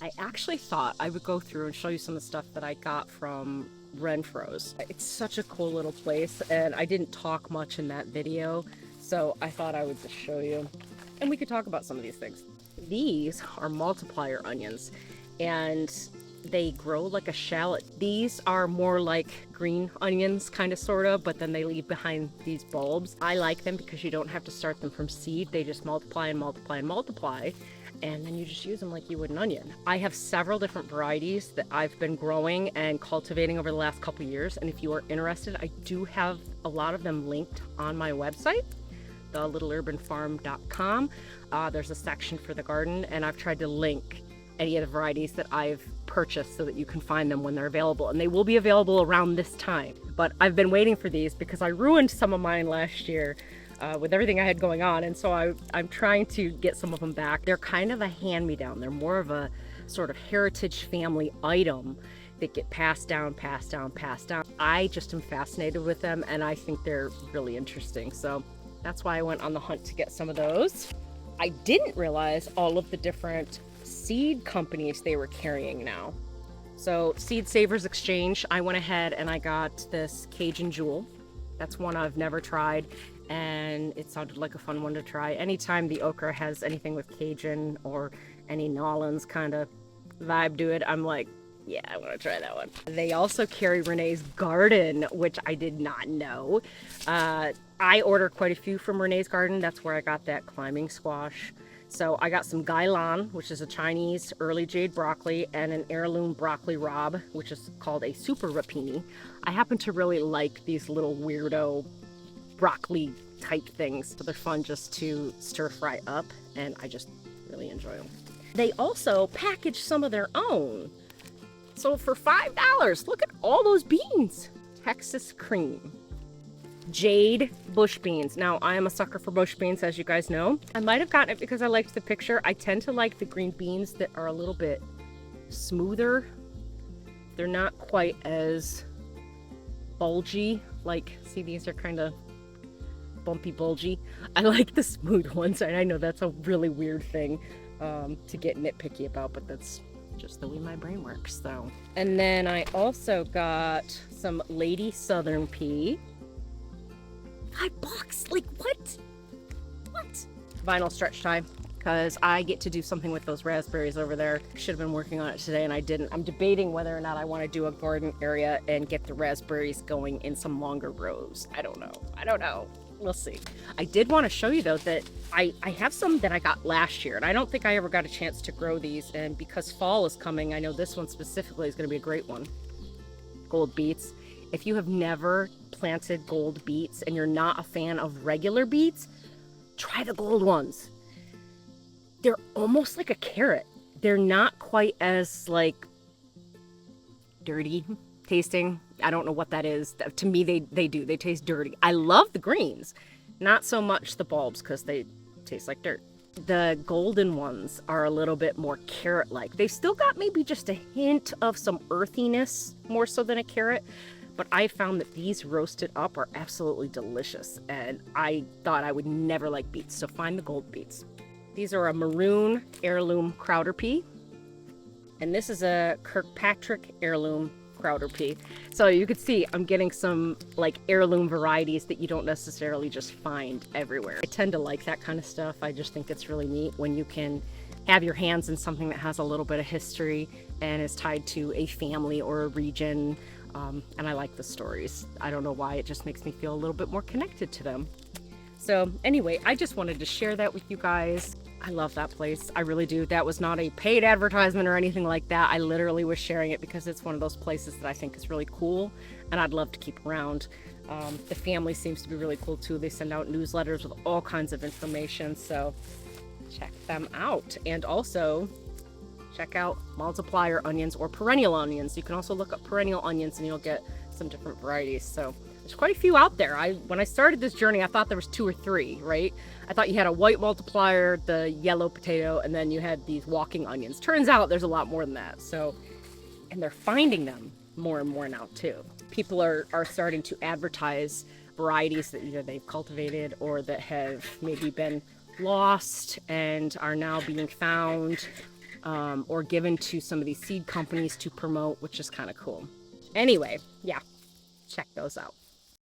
I actually thought I would go through and show you some of the stuff that I got from Renfrow's. It's such a cool little place, and I didn't talk much in that video, so I thought I would just show you, and we could talk about some of these things. These are multiplier onions, and they grow like a shallot. These are more like green onions, kind of, sort of, but then they leave behind these bulbs. I like them because you don't have to start them from seed. They just multiply and multiply and multiply, and then you just use them like you would an onion. I have several different varieties that I've been growing and cultivating over the last couple years, and if you are interested, I do have a lot of them linked on my website, thelittleurbanfarm.com. There's a section for the garden, and I've tried to link any of the varieties that I've purchased so that you can find them when they're available, and they will be available around this time. But I've been waiting for these because I ruined some of mine last year with everything I had going on, and so I'm trying to get some of them back. They're kind of a hand-me-down. They're more of a sort of heritage family item that get passed down, passed down, passed down. I just am fascinated with them, and I think they're really interesting. So that's why I went on the hunt to get some of those. I didn't realize all of the different seed companies they were carrying now. So Seed Savers Exchange, I went ahead and I got this Cajun Jewel. That's one I've never tried, and it sounded like a fun one to try. Anytime the okra has anything with Cajun or any Nolans kind of vibe to it, I'm like, yeah, I want to try that one. They also carry Renee's Garden, which I did not know. I ordered quite a few from Renee's Garden. That's where I got that climbing squash. So I got some Gailan, which is a Chinese early jade broccoli, and an heirloom broccoli rabe, which is called a super rapini. I happen to really like these little weirdo broccoli type things. So they're fun just to stir fry up, and I just really enjoy them. They also package some of their own. So for $5, look at all those beans. Texas cream. Jade bush beans. Now, I am a sucker for bush beans, as you guys know. I might have gotten it because I liked the picture. I tend to like the green beans that are a little bit smoother. They're not quite as bulgy. Like, see, these are kind of bumpy, bulgy. I like the smooth ones, and I know that's a really weird thing to get nitpicky about, but that's just the way my brain works, so. And then I also got some Lady Southern Pea. $5, like what? Vinyl stretch tie, because I get to do something with those raspberries over there. Should have been working on it today and I didn't. I'm debating whether or not I want to do a garden area and get the raspberries going in some longer rows. I don't know. We'll see. I did want to show you though that I have some that I got last year, and I don't think I ever got a chance to grow these, and because fall is coming, I know this one specifically is going to be a great one. Gold beets. If you have never planted gold beets and you're not a fan of regular beets, try the gold ones. They're almost like a carrot. They're not quite as like dirty tasting. I don't know what that is. To me, they do. They taste dirty. I love the greens. Not so much the bulbs because they taste like dirt. The golden ones are a little bit more carrot-like. They've still got maybe just a hint of some earthiness, more so than a carrot. But I found that these roasted up are absolutely delicious, and I thought I would never like beets, so find the gold beets. These are a maroon heirloom Crowder pea, and this is a Kirkpatrick heirloom Crowder pea. So you can see I'm getting some like heirloom varieties that you don't necessarily just find everywhere. I tend to like that kind of stuff. I just think it's really neat when you can have your hands in something that has a little bit of history and is tied to a family or a region. And I like the stories. I don't know why, it just makes me feel a little bit more connected to them. So anyway, I just wanted to share that with you guys. I love that place. I really do. That was not a paid advertisement or anything like that. I literally was sharing it because it's one of those places that I think is really cool and I'd love to keep around. The family seems to be really cool too. They send out newsletters with all kinds of information, so check them out. And also, check out multiplier onions or perennial onions. You can also look up perennial onions and you'll get some different varieties. So there's quite a few out there. When I started this journey, I thought there was 2 or 3, right? I thought you had a white multiplier, the yellow potato, and then you had these walking onions. Turns out there's a lot more than that. So, and they're finding them more and more now too. People are starting to advertise varieties that either they've cultivated or that have maybe been lost and are now being found, or given to some of these seed companies to promote, which is kind of cool. Anyway, yeah, check those out.